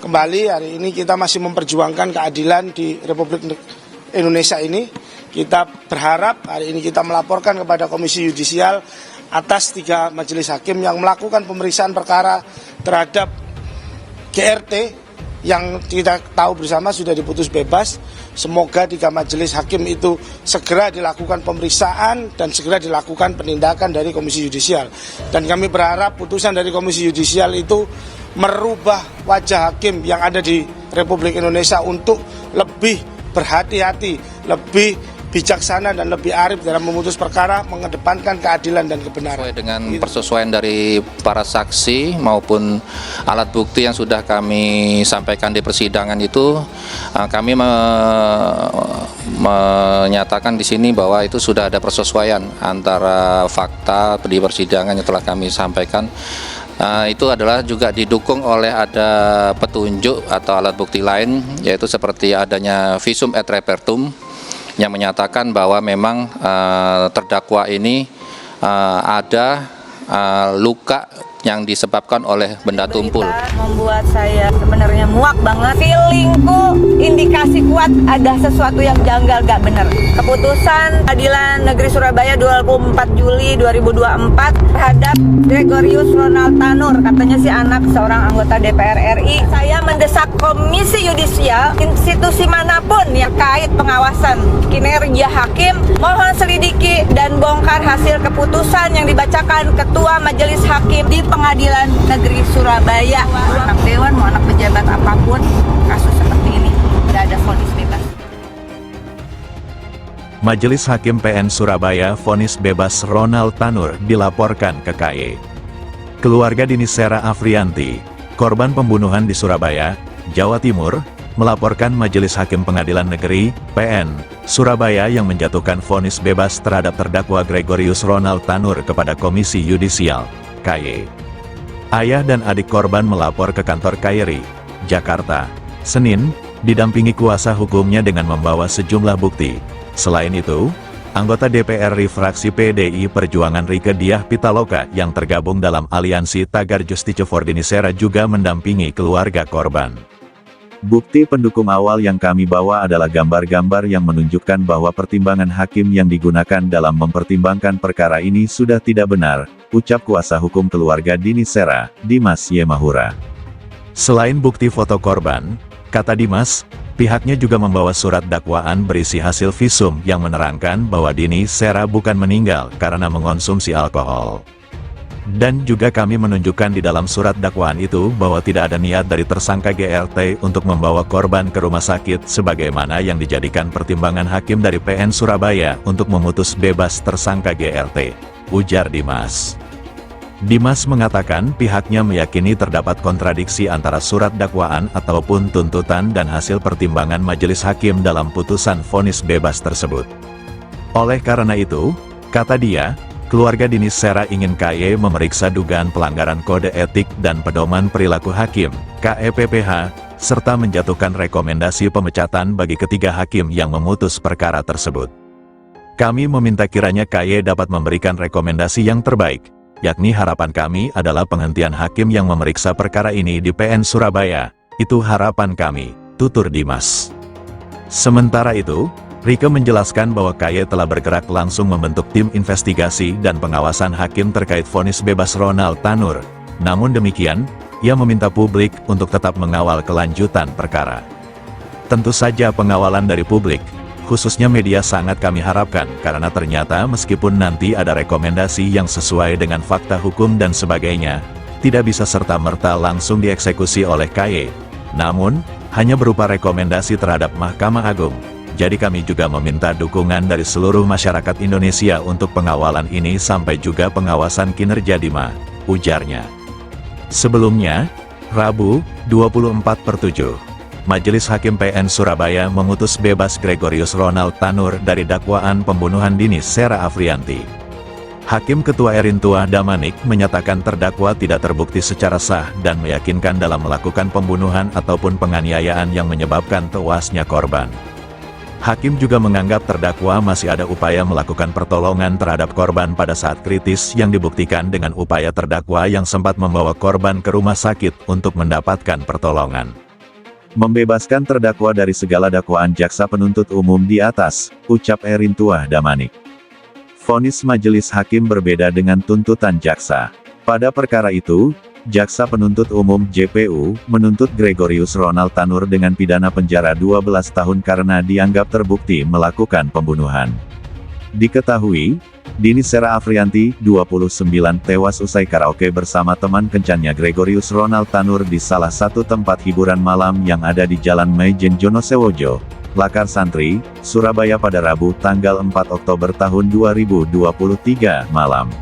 kembali hari ini kita masih memperjuangkan keadilan di Republik Indonesia ini. Kita berharap hari ini kita melaporkan kepada Komisi Yudisial atas 3 majelis hakim yang melakukan pemeriksaan perkara terhadap GRT yang kita tahu bersama sudah diputus bebas. Semoga 3 majelis hakim itu segera dilakukan pemeriksaan dan segera dilakukan penindakan dari Komisi Yudisial. Dan kami berharap putusan dari Komisi Yudisial itu merubah wajah hakim yang ada di Republik Indonesia untuk lebih berhati-hati, lebih bijaksana dan lebih arif dalam memutus perkara, mengedepankan keadilan dan kebenaran. Sesuai dengan persesuaian dari para saksi maupun alat bukti yang sudah kami sampaikan di persidangan itu, kami menyatakan di sini bahwa itu sudah ada persesuaian antara fakta di persidangan yang telah kami sampaikan. Itu adalah juga didukung oleh ada petunjuk atau alat bukti lain, yaitu seperti adanya visum et repertum yang menyatakan bahwa memang terdakwa ini ada luka yang disebabkan oleh benda tumpul. Membuat saya sebenarnya muak banget. Feelingku indikasi kuat ada sesuatu yang janggal gak bener. Keputusan Pengadilan Negeri Surabaya 24 Juli 2024 terhadap Gregorius Ronald Tanur, katanya si anak seorang anggota DPR RI. Saya mendesak Komisi Yudisial, institusi manapun yang kait pengawasan kinerja hakim, mohon selidiki dan bongkar hasil keputusan yang dibacakan Ketua Majelis Hakim di Pengadilan Negeri Surabaya. Anak dewan, mau anak pejabat apapun, kasus seperti ini tidak ada vonis bebas. Majelis Hakim PN Surabaya vonis bebas Ronald Tanur dilaporkan ke KY. Keluarga Dini Sera Afrianti, korban pembunuhan di Surabaya, Jawa Timur, melaporkan Majelis Hakim Pengadilan Negeri PN Surabaya yang menjatuhkan vonis bebas terhadap terdakwa Gregorius Ronald Tanur kepada Komisi Yudisial KY. Ayah dan adik korban melapor ke kantor KYRI, Jakarta, Senin, didampingi kuasa hukumnya dengan membawa sejumlah bukti. Selain itu, anggota DPR RI fraksi PDI Perjuangan Rieke Diah Pitaloka yang tergabung dalam aliansi Tagar Justice for Dini Sera juga mendampingi keluarga korban. Bukti pendukung awal yang kami bawa adalah gambar-gambar yang menunjukkan bahwa pertimbangan hakim yang digunakan dalam mempertimbangkan perkara ini sudah tidak benar, ucap kuasa hukum keluarga Dini Sera, Dimas Y. Mahura. Selain bukti foto korban, kata Dimas, pihaknya juga membawa surat dakwaan berisi hasil visum yang menerangkan bahwa Dini Sera bukan meninggal karena mengonsumsi alkohol. Dan juga kami menunjukkan di dalam surat dakwaan itu bahwa tidak ada niat dari tersangka GRT untuk membawa korban ke rumah sakit sebagaimana yang dijadikan pertimbangan hakim dari PN Surabaya untuk memutus bebas tersangka GRT, ujar Dimas. Dimas mengatakan pihaknya meyakini terdapat kontradiksi antara surat dakwaan ataupun tuntutan dan hasil pertimbangan majelis hakim dalam putusan vonis bebas tersebut. Oleh karena itu, kata dia, keluarga Dini Sera ingin KY memeriksa dugaan pelanggaran kode etik dan pedoman perilaku hakim, KEPPH, serta menjatuhkan rekomendasi pemecatan bagi ketiga hakim yang memutus perkara tersebut. Kami meminta kiranya KY dapat memberikan rekomendasi yang terbaik, yakni harapan kami adalah penghentian hakim yang memeriksa perkara ini di PN Surabaya, itu harapan kami, tutur Dimas. Sementara itu, Rieke menjelaskan bahwa KY telah bergerak langsung membentuk tim investigasi dan pengawasan hakim terkait vonis bebas Ronald Tanur. Namun demikian, ia meminta publik untuk tetap mengawal kelanjutan perkara. Tentu saja pengawalan dari publik, khususnya media sangat kami harapkan karena ternyata meskipun nanti ada rekomendasi yang sesuai dengan fakta hukum dan sebagainya, tidak bisa serta-merta langsung dieksekusi oleh KY. Namun, hanya berupa rekomendasi terhadap Mahkamah Agung. Jadi kami juga meminta dukungan dari seluruh masyarakat Indonesia untuk pengawalan ini sampai juga pengawasan kinerja DIMA, ujarnya. Sebelumnya, Rabu, 24/7, Majelis Hakim PN Surabaya memutus bebas Gregorius Ronald Tanur dari dakwaan pembunuhan Dini Sera Afrianti. Hakim Ketua Erintua Damanik menyatakan terdakwa tidak terbukti secara sah dan meyakinkan dalam melakukan pembunuhan ataupun penganiayaan yang menyebabkan tewasnya korban. Hakim juga menganggap terdakwa masih ada upaya melakukan pertolongan terhadap korban pada saat kritis yang dibuktikan dengan upaya terdakwa yang sempat membawa korban ke rumah sakit untuk mendapatkan pertolongan. membebaskan terdakwa dari segala dakwaan jaksa penuntut umum di atas, ucap Erintuah Damanik. Vonis majelis hakim berbeda dengan tuntutan jaksa. Pada perkara itu, jaksa penuntut umum JPU menuntut Gregorius Ronald Tanur dengan pidana penjara 12 tahun karena dianggap terbukti melakukan pembunuhan. Diketahui, Dini Sera Afrianti, 29, tewas usai karaoke bersama teman kencannya Gregorius Ronald Tanur di salah satu tempat hiburan malam yang ada di Jalan Maijen Jonosewojo, Lakar Santri, Surabaya pada Rabu tanggal 4 Oktober tahun 2023 malam.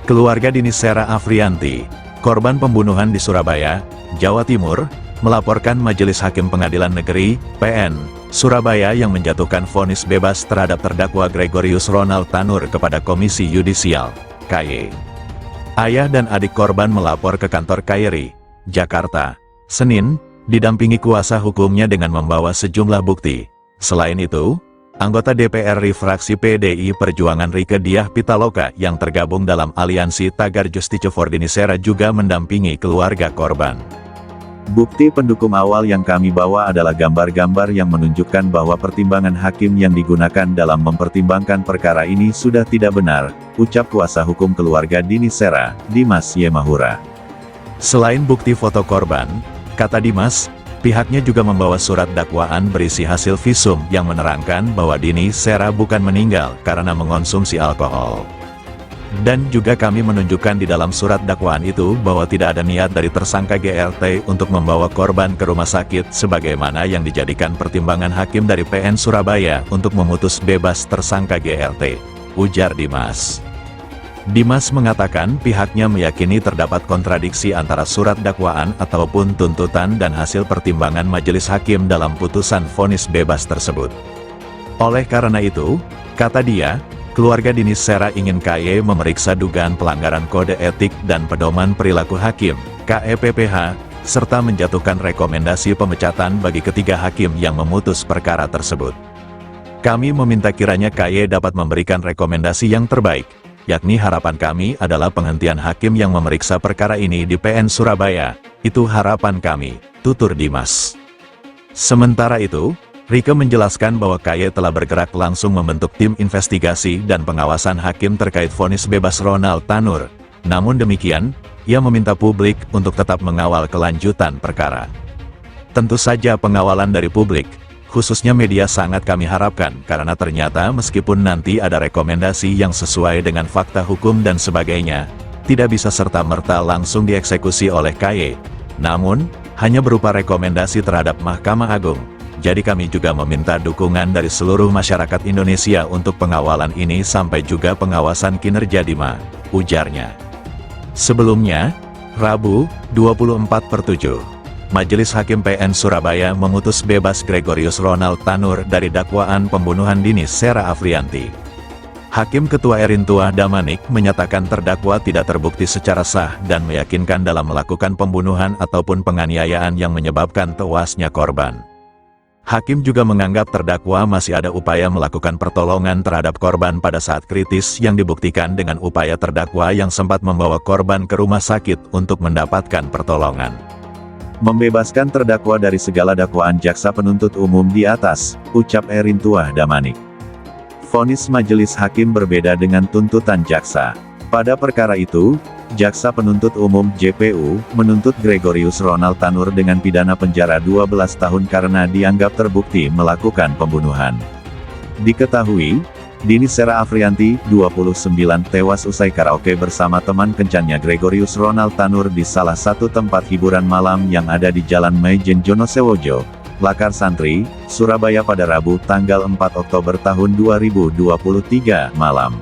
Keluarga Dini Sera Afrianti, korban pembunuhan di Surabaya, Jawa Timur, melaporkan Majelis Hakim Pengadilan Negeri, PN, Surabaya yang menjatuhkan vonis bebas terhadap terdakwa Gregorius Ronald Tanur kepada Komisi Yudisial, KY. Ayah dan adik korban melapor ke kantor KYRI, Jakarta, Senin, didampingi kuasa hukumnya dengan membawa sejumlah bukti. Selain itu, anggota DPR RI fraksi PDI Perjuangan Rieke Diah Pitaloka yang tergabung dalam aliansi Tagar Justice for Dini Sera juga mendampingi keluarga korban. Bukti pendukung awal yang kami bawa adalah gambar-gambar yang menunjukkan bahwa pertimbangan hakim yang digunakan dalam mempertimbangkan perkara ini sudah tidak benar, ucap kuasa hukum keluarga Dini Sera, Dimas Y. Mahura. Selain bukti foto korban, kata Dimas, pihaknya juga membawa surat dakwaan berisi hasil visum yang menerangkan bahwa Dini Sera bukan meninggal karena mengonsumsi alkohol. Dan juga kami menunjukkan di dalam surat dakwaan itu bahwa tidak ada niat dari tersangka GRT untuk membawa korban ke rumah sakit sebagaimana yang dijadikan pertimbangan hakim dari PN Surabaya untuk memutus bebas tersangka GRT, ujar Dimas. Dimas mengatakan pihaknya meyakini terdapat kontradiksi antara surat dakwaan ataupun tuntutan dan hasil pertimbangan majelis hakim dalam putusan vonis bebas tersebut. Oleh karena itu, kata dia, keluarga Dini Sera ingin KY memeriksa dugaan pelanggaran kode etik dan pedoman perilaku hakim, KEPPH, serta menjatuhkan rekomendasi pemecatan bagi ketiga hakim yang memutus perkara tersebut. Kami meminta kiranya KY dapat memberikan rekomendasi yang terbaik, yakni harapan kami adalah penghentian hakim yang memeriksa perkara ini di PN Surabaya, itu harapan kami, tutur Dimas. Sementara itu, Rieke menjelaskan bahwa KY telah bergerak langsung membentuk tim investigasi dan pengawasan hakim terkait vonis bebas Ronald Tanur. Namun demikian, ia meminta publik untuk tetap mengawal kelanjutan perkara. Tentu saja pengawalan dari publik, khususnya media sangat kami harapkan karena ternyata meskipun nanti ada rekomendasi yang sesuai dengan fakta hukum dan sebagainya, tidak bisa serta-merta langsung dieksekusi oleh KY. Namun, hanya berupa rekomendasi terhadap Mahkamah Agung. Jadi kami juga meminta dukungan dari seluruh masyarakat Indonesia untuk pengawalan ini sampai juga pengawasan kinerja DIMA, ujarnya. Sebelumnya, Rabu, 24/7, Majelis Hakim PN Surabaya memutus bebas Gregorius Ronald Tanur dari dakwaan pembunuhan Dini Sera Afrianti. Hakim Ketua Erintuah Damanik menyatakan terdakwa tidak terbukti secara sah dan meyakinkan dalam melakukan pembunuhan ataupun penganiayaan yang menyebabkan tewasnya korban. Hakim juga menganggap terdakwa masih ada upaya melakukan pertolongan terhadap korban pada saat kritis yang dibuktikan dengan upaya terdakwa yang sempat membawa korban ke rumah sakit untuk mendapatkan pertolongan. Membebaskan terdakwa dari segala dakwaan jaksa penuntut umum di atas, ucap Erintuah Damanik. Vonis majelis hakim berbeda dengan tuntutan jaksa. Pada perkara itu, jaksa penuntut umum JPU menuntut Gregorius Ronald Tanur dengan pidana penjara 12 tahun karena dianggap terbukti melakukan pembunuhan. Diketahui, Dini Sera Afrianti, 29, tewas usai karaoke bersama teman kencannya Gregorius Ronald Tanur di salah satu tempat hiburan malam yang ada di Jalan Maijen Jonosewojo, Lakar Santri, Surabaya pada Rabu tanggal 4 Oktober tahun 2023 malam.